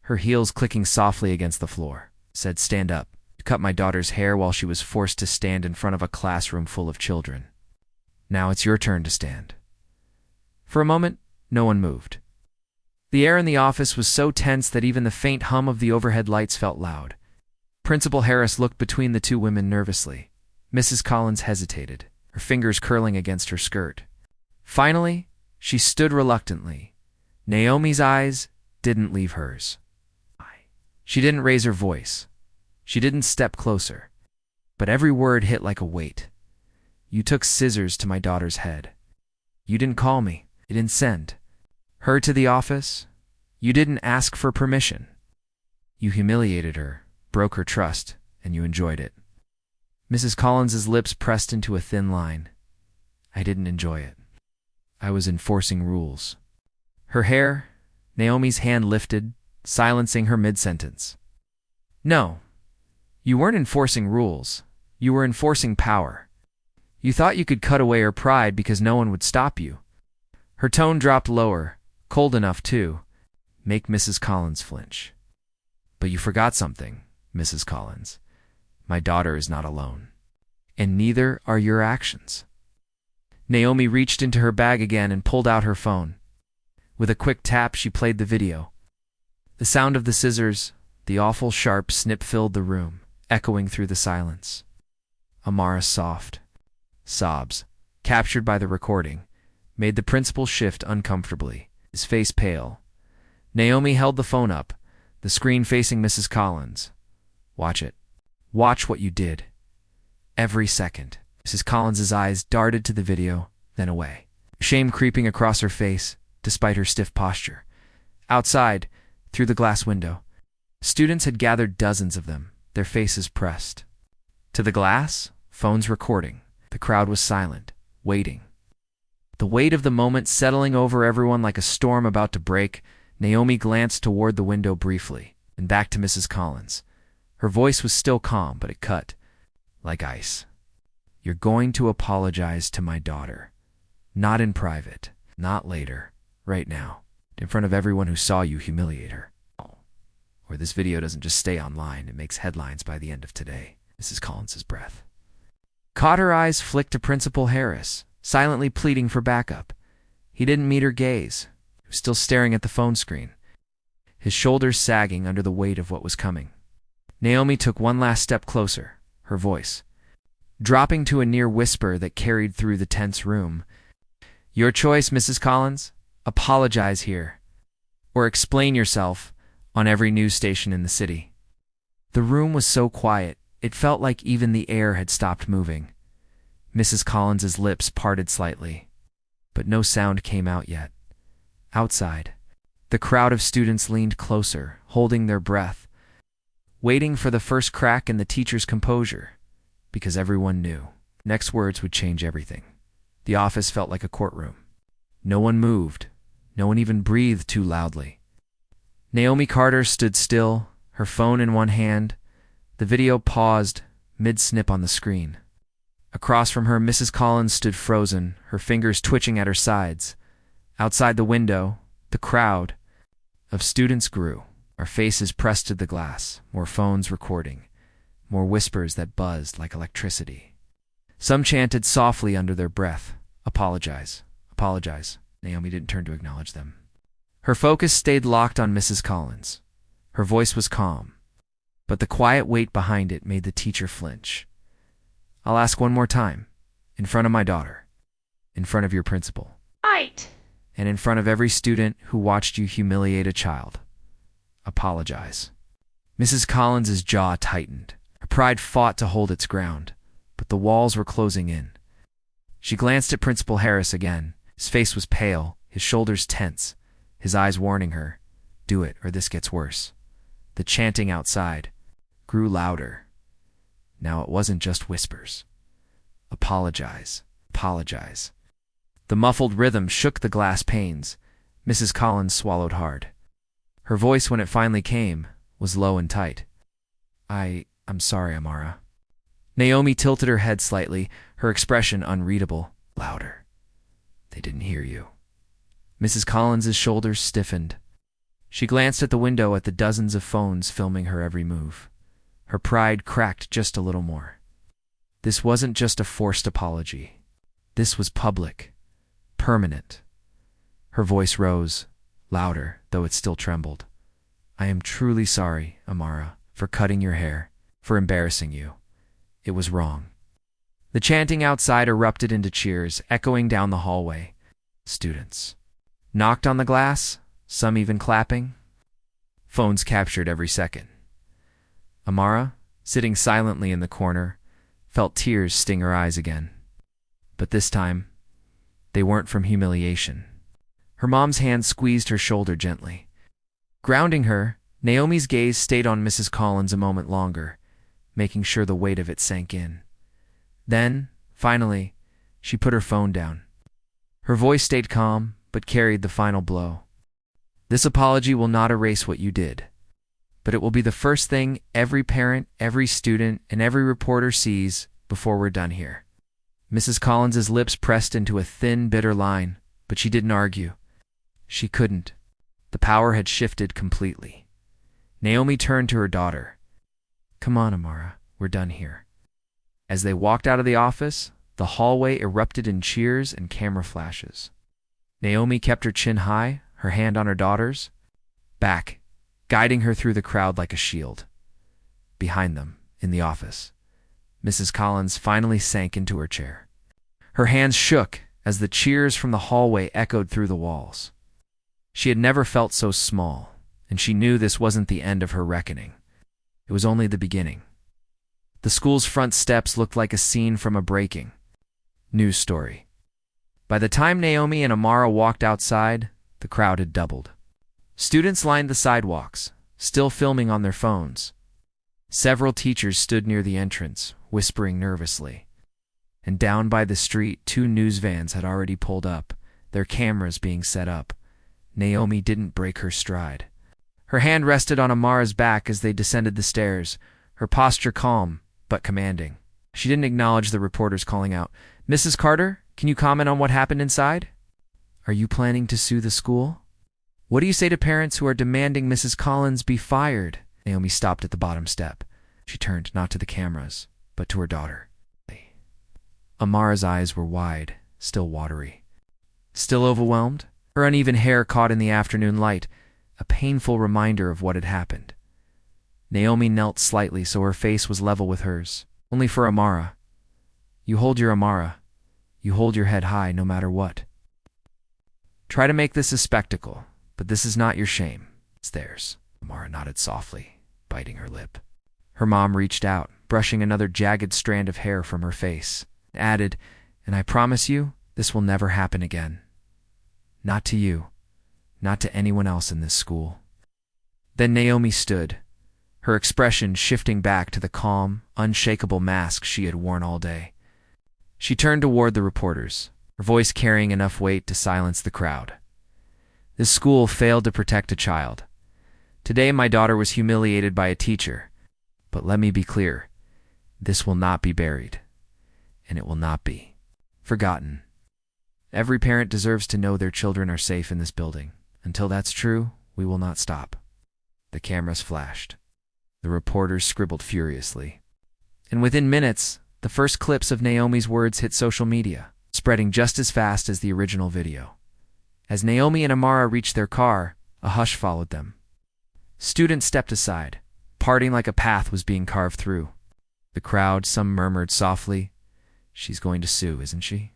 her heels clicking softly against the floor. Said, "Stand up. You cut my daughter's hair while she was forced to stand in front of a classroom full of children. Now it's your turn to stand." For a moment, no one moved. The air in the office was so tense that even the faint hum of the overhead lights felt loud. Principal Harris looked between the two women nervously. Mrs. Collins hesitated, her fingers curling against her skirt. Finally, she stood reluctantly. Naomi's eyes didn't leave hers. She didn't raise her voice. She didn't step closer. But every word hit like a weight. "You took scissors to my daughter's head. You didn't call me. You didn't send her to the office. You didn't ask for permission. You humiliated her, broke her trust, and you enjoyed it." Mrs. Collins's lips pressed into a thin line. "I didn't enjoy it. I was enforcing rules." Her hair, Naomi's hand lifted, silencing her mid-sentence. "No, you weren't enforcing rules. You were enforcing power. You thought you could cut away her pride because no one would stop you." Her tone dropped lower, cold enough to make Mrs. Collins flinch. "But you forgot something, Mrs. Collins. My daughter is not alone. And neither are your actions." Naomi reached into her bag again and pulled out her phone. With a quick tap, she played the video. The sound of the scissors, the awful sharp snip filled the room, echoing through the silence. Amara's soft sobs, captured by the recording, made the principal shift uncomfortably, his face pale. Naomi held the phone up, the screen facing Mrs. Collins. "Watch it. Watch what you did." Every second, Mrs. Collins's eyes darted to the video, then away, shame creeping across her face, despite her stiff posture. Outside, through the glass window, students had gathered, dozens of them, their faces pressed to the glass, phones recording. The crowd was silent, waiting. The weight of the moment settling over everyone like a storm about to break. Naomi glanced toward the window briefly, and back to Mrs. Collins. Her voice was still calm, but it cut like ice. "You're going to apologize to my daughter. Not in private, not later, right now, in front of everyone who saw you humiliate her. Or this video doesn't just stay online, it makes headlines by the end of today." Mrs. Collins's breath caught her eyes flick to Principal Harris, silently pleading for backup. He didn't meet her gaze. He was still staring at the phone screen, his shoulders sagging under the weight of what was coming. Naomi took one last step closer, her voice dropping to a near whisper that carried through the tense room. "Your choice, Mrs. Collins. Apologize here. Or explain yourself on every news station in the city." The room was so quiet, it felt like even the air had stopped moving. Mrs. Collins's lips parted slightly, but no sound came out yet. Outside, the crowd of students leaned closer, holding their breath, waiting for the first crack in the teacher's composure, because everyone knew next words would change everything. The office felt like a courtroom. No one moved. No one even breathed too loudly. Naomi Carter stood still, her phone in one hand. The video paused, mid-snip on the screen. Across from her, Mrs. Collins stood frozen, her fingers twitching at her sides. Outside the window, the crowd of students grew, our faces pressed to the glass, more phones recording, more whispers that buzzed like electricity. Some chanted softly under their breath, "Apologize, apologize." Naomi didn't turn to acknowledge them. Her focus stayed locked on Mrs. Collins. Her voice was calm, but the quiet weight behind it made the teacher flinch. "I'll ask one more time, in front of my daughter, in front of your principal, Right. and in front of every student who watched you humiliate a child. Apologize." Mrs. Collins's jaw tightened. Her pride fought to hold its ground, but the walls were closing in. She glanced at Principal Harris again. His face was pale, his shoulders tense, his eyes warning her, "Do it or this gets worse." The chanting outside grew louder, Now it wasn't just whispers. Apologize. Apologize. The muffled rhythm shook the glass panes. Mrs. Collins swallowed hard. Her voice, when it finally came, was low and tight. I'm sorry, Amara. Naomi tilted her head slightly, her expression unreadable. Louder. They didn't hear you. Mrs. Collins's shoulders stiffened. She glanced at the window at the dozens of phones filming her every move. Her pride cracked just a little more. This wasn't just a forced apology. This was public. Permanent. Her voice rose, louder, though it still trembled. I am truly sorry, Amara, for cutting your hair, for embarrassing you. It was wrong. The chanting outside erupted into cheers, echoing down the hallway. Students knocked on the glass, some even clapping. Phones captured every second. Amara, sitting silently in the corner, felt tears sting her eyes again. But this time, they weren't from humiliation. Her mom's hand squeezed her shoulder gently. Grounding her, Naomi's gaze stayed on Mrs. Collins a moment longer, making sure the weight of it sank in. Then, finally, she put her phone down. Her voice stayed calm, but carried the final blow. This apology will not erase what you did, but it will be the first thing every parent, every student, and every reporter sees before we're done here. Mrs. Collins's lips pressed into a thin, bitter line, but she didn't argue. She couldn't. The power had shifted completely. Naomi turned to her daughter. Come on, Amara, we're done here. As they walked out of the office, the hallway erupted in cheers and camera flashes. Naomi kept her chin high, her hand on her daughter's back, guiding her through the crowd like a shield. Behind them, in the office, Mrs. Collins finally sank into her chair. Her hands shook as the cheers from the hallway echoed through the walls. She had never felt so small, and she knew this wasn't the end of her reckoning. It was only the beginning. The school's front steps looked like a scene from a breaking news story. By the time Naomi and Amara walked outside, the crowd had doubled. Students lined the sidewalks, still filming on their phones. Several teachers stood near the entrance, whispering nervously. And down by the street, 2 news vans had already pulled up, their cameras being set up. Naomi didn't break her stride. Her hand rested on Amara's back as they descended the stairs, her posture calm but commanding. She didn't acknowledge the reporters calling out, Mrs. Carter, can you comment on what happened inside? Are you planning to sue the school? What do you say to parents who are demanding Mrs. Collins be fired? Naomi stopped at the bottom step. She turned not to the cameras, but to her daughter. Amara's eyes were wide, still watery. Still overwhelmed? Her uneven hair caught in the afternoon light, a painful reminder of what had happened. Naomi knelt slightly so her face was level with hers. Only for Amara. You hold your Amara. You hold your head high no matter what. Try to make this a spectacle, but this is not your shame. It's theirs. Amara nodded softly, biting her lip. Her mom reached out, brushing another jagged strand of hair from her face, and added, and I promise you, this will never happen again. Not to you. Not to anyone else in this school. Then Naomi stood, her expression shifting back to the calm, unshakable mask she had worn all day. She turned toward the reporters, her voice carrying enough weight to silence the crowd. This school failed to protect a child. Today my daughter was humiliated by a teacher. But let me be clear, this will not be buried, and it will not be forgotten. Every parent deserves to know their children are safe in this building. Until that's true, we will not stop. The cameras flashed. The reporters scribbled furiously. And within minutes, the first clips of Naomi's words hit social media, spreading just as fast as the original video. As Naomi and Amara reached their car, a hush followed them. Students stepped aside. Parting like a path was being carved through. The crowd, some murmured softly, She's going to sue, isn't she?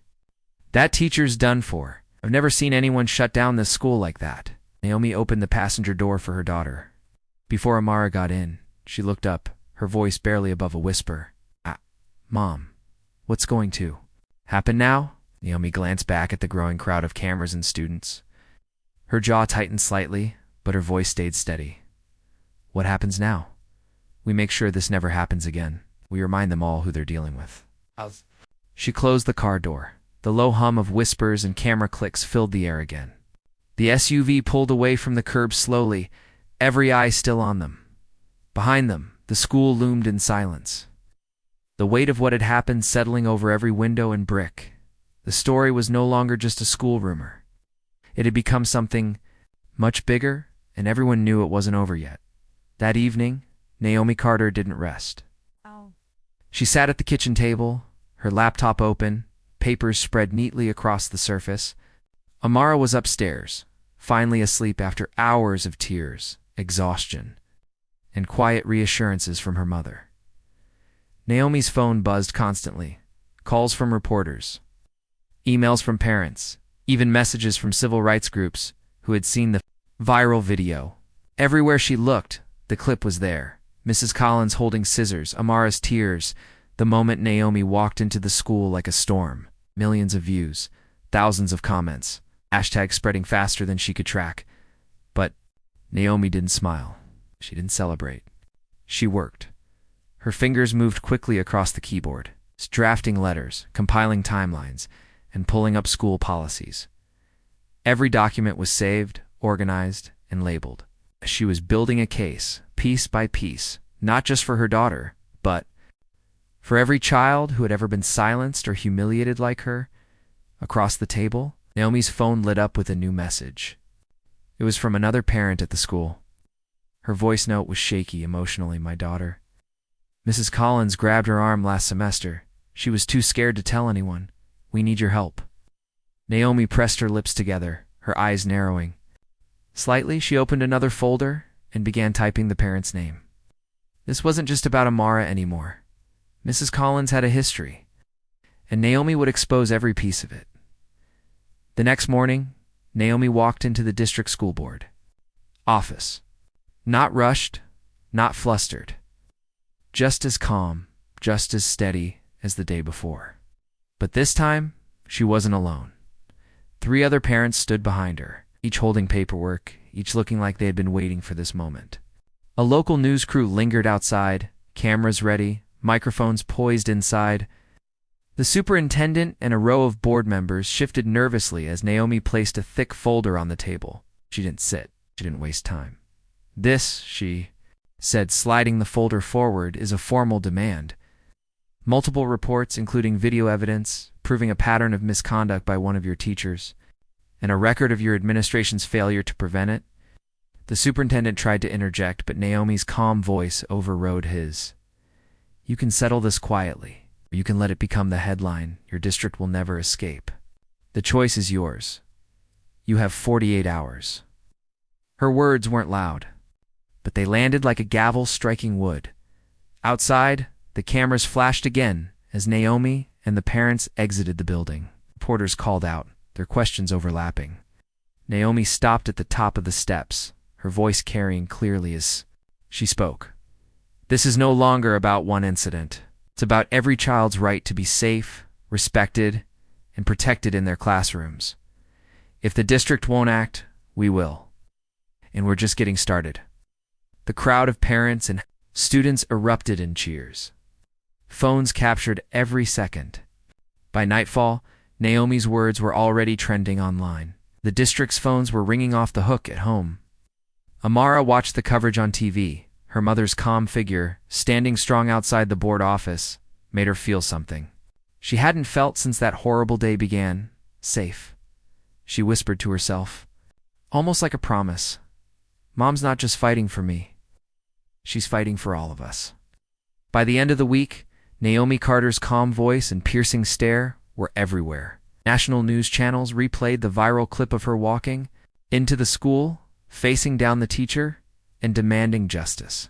That teacher's done for. I've never seen anyone shut down this school like that. Naomi opened the passenger door for her daughter. Before Amara got in, she looked up, her voice barely above a whisper. Mom, what's going to happen now? Naomi glanced back at the growing crowd of cameras and students. Her jaw tightened slightly, but her voice stayed steady. What happens now? We make sure this never happens again. We remind them all who they're dealing with. She closed the car door. The low hum of whispers and camera clicks filled the air again. The SUV pulled away from the curb slowly, every eye still on them. Behind them, the school loomed in silence. The weight of what had happened settling over every window and brick. The story was no longer just a school rumor. It had become something much bigger, and everyone knew it wasn't over yet. That evening, Naomi Carter didn't rest. She sat at the kitchen table, her laptop open, papers spread neatly across the surface. Amara was upstairs, finally asleep after hours of tears, exhaustion, and quiet reassurances from her mother. Naomi's phone buzzed constantly. Calls from reporters, emails from parents, even messages from civil rights groups who had seen the viral video. Everywhere she looked, the clip was there. Mrs. Collins holding scissors, Amara's tears, the moment Naomi walked into the school like a storm. Millions of views, thousands of comments, hashtag spreading faster than she could track. But Naomi didn't smile. She didn't celebrate. She worked. Her fingers moved quickly across the keyboard, drafting letters, compiling timelines, and pulling up school policies. Every document was saved, organized, and labeled. She was building a case, piece by piece, not just for her daughter, but for every child who had ever been silenced or humiliated like her. Across the table, Naomi's phone lit up with a new message. It was from another parent at the school. Her voice note was shaky emotionally. "My daughter. Mrs. Collins grabbed her arm last semester. She was too scared to tell anyone. We need your help." Naomi pressed her lips together, her eyes narrowing. Slightly, she opened another folder and began typing the parent's name. This wasn't just about Amara anymore. Mrs. Collins had a history, and Naomi would expose every piece of it. The next morning, Naomi walked into the district school board office. Not rushed, not flustered. Just as calm, just as steady as the day before. But this time, she wasn't alone. 3 other parents stood behind her, each holding paperwork, each looking like they had been waiting for this moment. A local news crew lingered outside, cameras ready, microphones poised inside. The superintendent and a row of board members shifted nervously as Naomi placed a thick folder on the table. She didn't sit. She didn't waste time. "This," she said, sliding the folder forward, "is a formal demand. Multiple reports, including video evidence, proving a pattern of misconduct by one of your teachers, and a record of your administration's failure to prevent it." The superintendent tried to interject, but Naomi's calm voice overrode his. "You can settle this quietly, or you can let it become the headline your district will never escape. The choice is yours. You have 48 hours. Her words weren't loud, but they landed like a gavel striking wood. Outside, the cameras flashed again as Naomi and the parents exited the building. Reporters called out, their questions overlapping. Naomi stopped at the top of the steps, her voice carrying clearly as she spoke. "This is no longer about one incident. It's about every child's right to be safe, respected, and protected in their classrooms. If the district won't act, we will. And we're just getting started." The crowd of parents and students erupted in cheers. Phones captured every second. By nightfall, Naomi's words were already trending online. The district's phones were ringing off the hook at home. Amara watched the coverage on TV. Her mother's calm figure, standing strong outside the board office, made her feel something. She hadn't felt since that horrible day began. Safe. She whispered to herself, almost like a promise. Mom's not just fighting for me. She's fighting for all of us. By the end of the week, Naomi Carter's calm voice and piercing stare were everywhere. National news channels replayed the viral clip of her walking into the school, facing down the teacher, and demanding justice.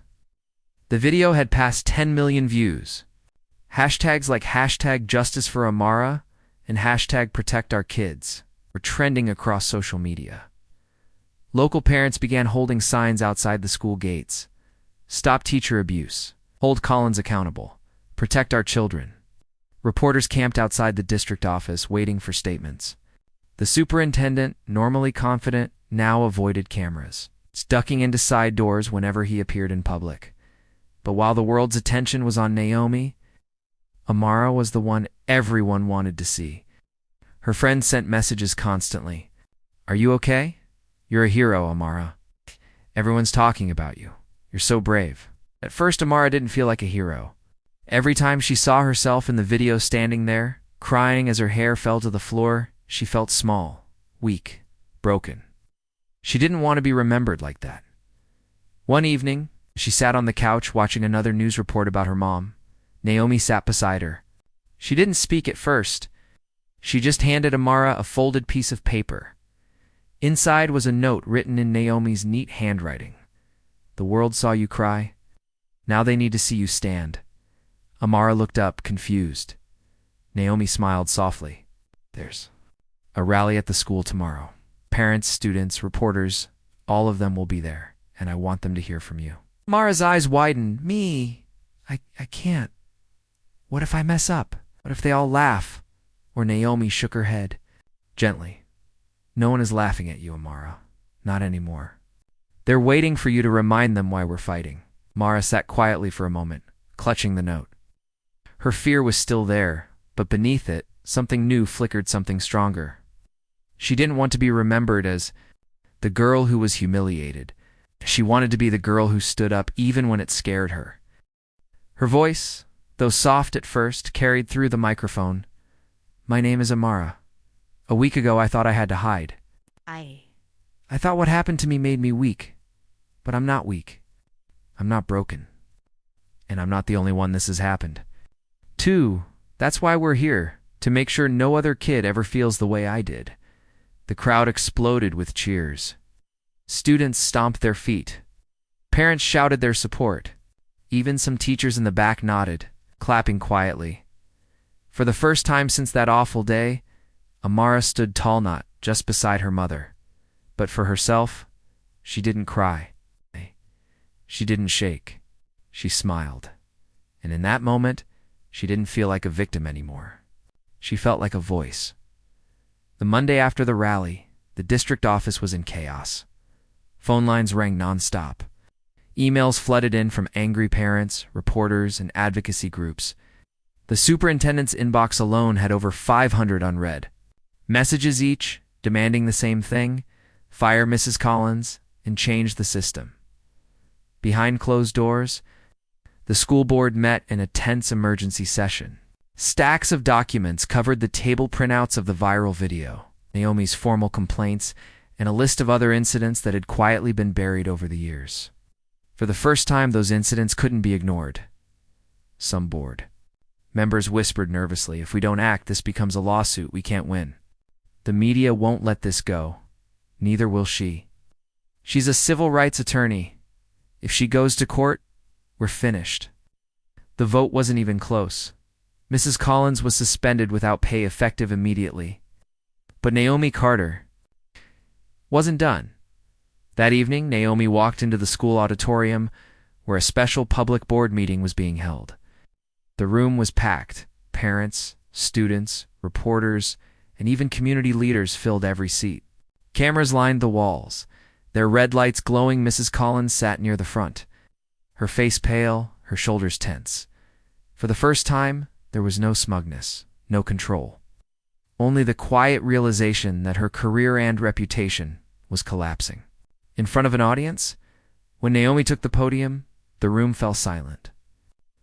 The video had passed 10 million views. Hashtags like hashtag justice for Amara and hashtag protect our kids were trending across social media. Local parents began holding signs outside the school gates. Stop teacher abuse. Hold Collins accountable. Protect our children. Reporters camped outside the district office waiting for statements. The superintendent, normally confident, now avoided cameras, ducking into side doors whenever he appeared in public. But while the world's attention was on Naomi, Amara was the one everyone wanted to see. Her friends sent messages constantly. "Are you okay? You're a hero, Amara. Everyone's talking about you. You're so brave." At first, Amara didn't feel like a hero. Every time she saw herself in the video standing there, crying as her hair fell to the floor, she felt small, weak, broken. She didn't want to be remembered like that. One evening, she sat on the couch watching another news report about her mom. Naomi sat beside her. She didn't speak at first. She just handed Amara a folded piece of paper. Inside was a note written in Naomi's neat handwriting. "The world saw you cry. Now they need to see you stand." Amara looked up, confused. Naomi smiled softly. "There's a rally at the school tomorrow. Parents, students, reporters, all of them will be there, and I want them to hear from you." Amara's eyes widened. "Me? I can't. What if I mess up? What if they all laugh?" Or Naomi shook her head. "Gently. No one is laughing at you, Amara. Not anymore. They're waiting for you to remind them why we're fighting." Amara sat quietly for a moment, clutching the note. Her fear was still there, but beneath it, something new flickered, something stronger. She didn't want to be remembered as the girl who was humiliated. She wanted to be the girl who stood up even when it scared her. Her voice, though soft at first, carried through the microphone. "My name is Amara. A week ago I thought I had to hide. I thought what happened to me made me weak. But I'm not weak. I'm not broken. And I'm not the only one this has happened to. That's why we're here, to make sure no other kid ever feels the way I did." The crowd exploded with cheers. Students stomped their feet. Parents shouted their support. Even some teachers in the back nodded, clapping quietly. For the first time since that awful day, Amara stood tall, not just beside her mother. But for herself, she didn't cry. She didn't shake. She smiled. And in that moment, she didn't feel like a victim anymore. She felt like a voice. The Monday after the rally, the district office was in chaos. Phone lines rang nonstop. Emails flooded in from angry parents, reporters, and advocacy groups. The superintendent's inbox alone had over 500 unread. Messages each, demanding the same thing: fire Mrs. Collins and change the system. Behind closed doors, the school board met in a tense emergency session. Stacks of documents covered the table printouts of the viral video, Naomi's formal complaints, and a list of other incidents that had quietly been buried over the years. For the first time, those incidents couldn't be ignored. Some board members whispered nervously, "If we don't act, this becomes a lawsuit we can't win. The media won't let this go. Neither will she. She's a civil rights attorney. If she goes to court, we're finished." The vote wasn't even close. Mrs. Collins was suspended without pay, effective immediately. But Naomi Carter wasn't done. That evening, Naomi walked into the school auditorium where a special public board meeting was being held. The room was packed. Parents, students, reporters, and even community leaders filled every seat. Cameras lined the walls, their red lights glowing. Mrs. Collins sat near the front, her face pale, her shoulders tense. For the first time, there was no smugness, no control. Only the quiet realization that her career and reputation was collapsing. In front of an audience, when Naomi took the podium, the room fell silent.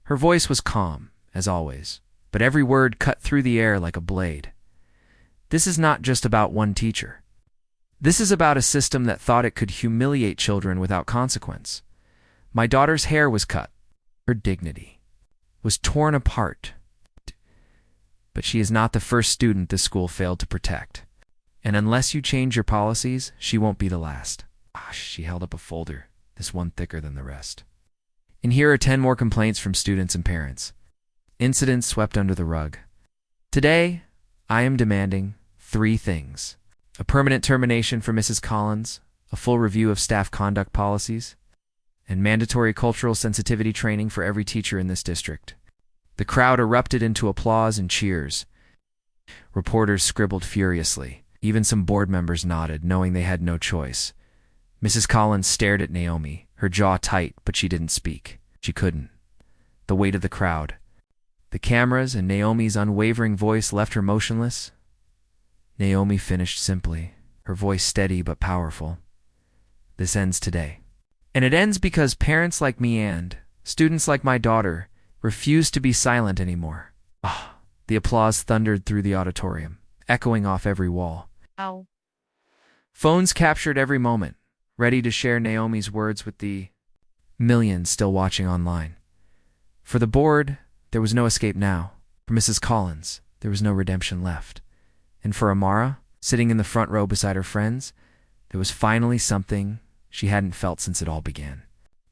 Her voice was calm, as always, but every word cut through the air like a blade. This is not just about one teacher. This is about a system that thought it could humiliate children without consequence. My daughter's hair was cut. Her dignity was torn apart. But she is not the first student this school failed to protect. And unless you change your policies, she won't be the last. She held up a folder, this one thicker than the rest. And here are 10 more complaints from students and parents. Incidents swept under the rug. Today, I am demanding 3 things: a permanent termination for Mrs. Collins, a full review of staff conduct policies, and mandatory cultural sensitivity training for every teacher in this district. The crowd erupted into applause and cheers. Reporters scribbled furiously. Even some board members nodded, knowing they had no choice. Mrs. Collins stared at Naomi, her jaw tight, but she didn't speak. She couldn't. the weight of the crowd. The cameras and Naomi's unwavering voice left her motionless. Naomi finished simply, her voice steady but powerful. This ends today. And it ends because parents like me and students like my daughter refuse to be silent anymore. Ah, the applause thundered through the auditorium, echoing off every wall. Ow. Phones captured every moment, ready to share Naomi's words with the millions still watching online. For the board, there was no escape now. For Mrs. Collins, there was no redemption left. And for Amara, sitting in the front row beside her friends, there was finally something she hadn't felt since it all began.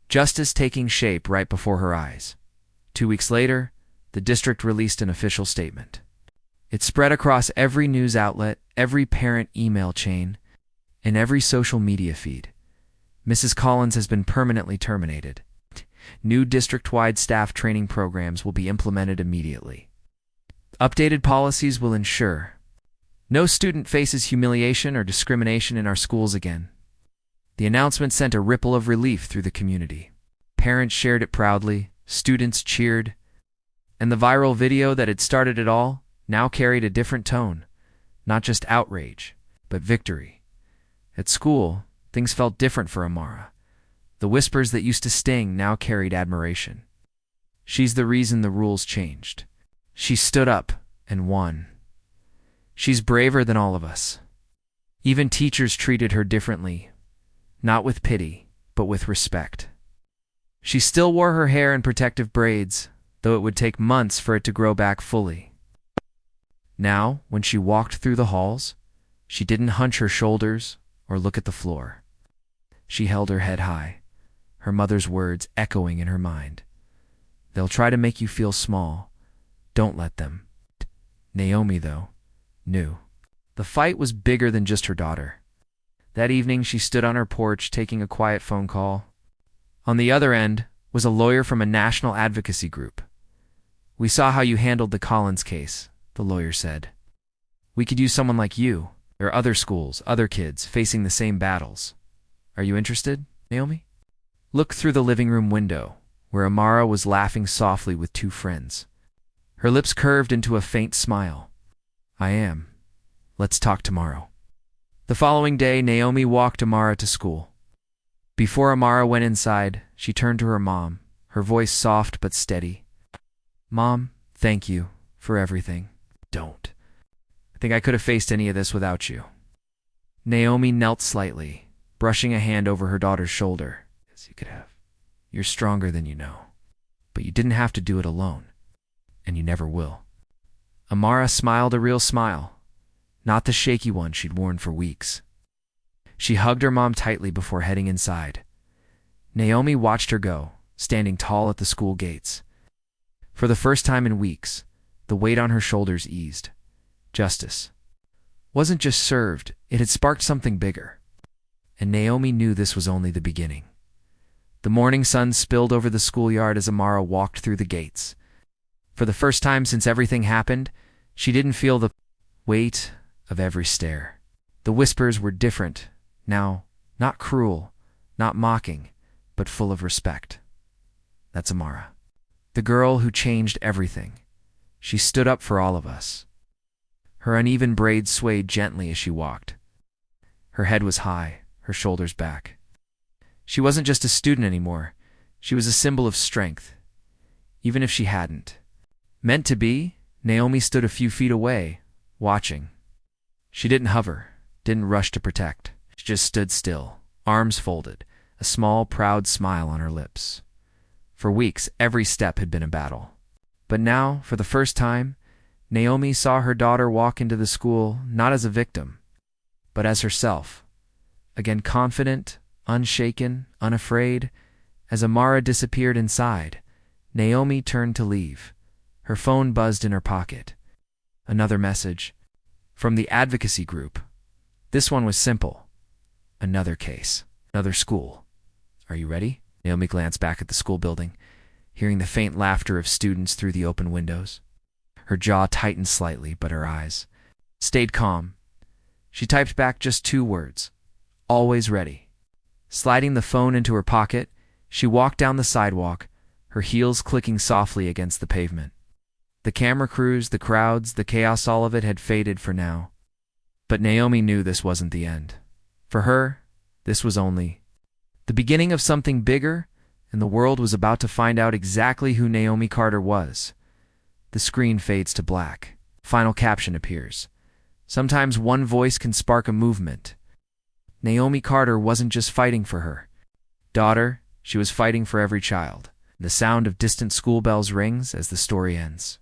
Justice taking shape right before her eyes. 2 weeks later, the district released an official statement. It spread across every news outlet, every parent email chain, and every social media feed. Mrs. Collins has been permanently terminated. New district-wide staff training programs will be implemented immediately. Updated policies will ensure no student faces humiliation or discrimination in our schools again. The announcement sent a ripple of relief through the community. Parents shared it proudly, students cheered, and the viral video that had started it all now carried a different tone, not just outrage, but victory. At school, things felt different for Amara. The whispers that used to sting now carried admiration. She's the reason the rules changed. She stood up and won. She's braver than all of us. Even teachers treated her differently, not with pity, but with respect. She still wore her hair in protective braids, though it would take months for it to grow back fully. Now, when she walked through the halls, she didn't hunch her shoulders or look at the floor. She held her head high, her mother's words echoing in her mind. They'll try to make you feel small. Don't let them. Naomi, though, knew. The fight was bigger than just her daughter. That evening, she stood on her porch taking a quiet phone call. On the other end was a lawyer from a national advocacy group. "We saw how you handled the Collins case," the lawyer said. "We could use someone like you. There are other schools, other kids, facing the same battles. Are you interested, Naomi?" Look through the living room window, where Amara was laughing softly with 2 friends. Her lips curved into a faint smile. "I am. Let's talk tomorrow." The following day, Naomi walked Amara to school. Before Amara went inside, she turned to her mom, her voice soft but steady. "Mom, thank you for everything. Don't. I think I could have faced any of this without you." Naomi knelt slightly, brushing a hand over her daughter's shoulder. "Yes, you could have. You're stronger than you know. But you didn't have to do it alone. And you never will." Amara smiled a real smile, not the shaky one she'd worn for weeks. She hugged her mom tightly before heading inside. Naomi watched her go, standing tall at the school gates. For the first time in weeks, the weight on her shoulders eased. Justice wasn't just served, it had sparked something bigger. And Naomi knew this was only the beginning. The morning sun spilled over the schoolyard as Amara walked through the gates. For the first time since everything happened, she didn't feel the weight of every stare. The whispers were different, now not cruel, not mocking, but full of respect. That's Amara, the girl who changed everything. She stood up for all of us. Her uneven braids swayed gently as she walked. Her head was high, her shoulders back. She wasn't just a student anymore. She was a symbol of strength, even if she hadn't meant to be. Naomi stood a few feet away, watching. She didn't hover, didn't rush to protect. She just stood still, arms folded, a small, proud smile on her lips. For weeks, every step had been a battle. But now, for the first time, Naomi saw her daughter walk into the school not as a victim, but as herself. Again confident, unshaken, unafraid. As Amara disappeared inside, Naomi turned to leave. Her phone buzzed in her pocket. Another message from the advocacy group. This one was simple. Another case, another school. "Are you ready?" Naomi glanced back at the school building, hearing the faint laughter of students through the open windows. Her jaw tightened slightly, but her eyes stayed calm. She typed back just 2 words. Always ready. Sliding the phone into her pocket, she walked down the sidewalk, her heels clicking softly against the pavement. The camera crews, the crowds, the chaos, all of it had faded for now. But Naomi knew this wasn't the end. For her, this was only the beginning of something bigger, and the world was about to find out exactly who Naomi Carter was. The screen fades to black. Final caption appears. Sometimes one voice can spark a movement. Naomi Carter wasn't just fighting for her daughter, she was fighting for every child. The sound of distant school bells rings as the story ends.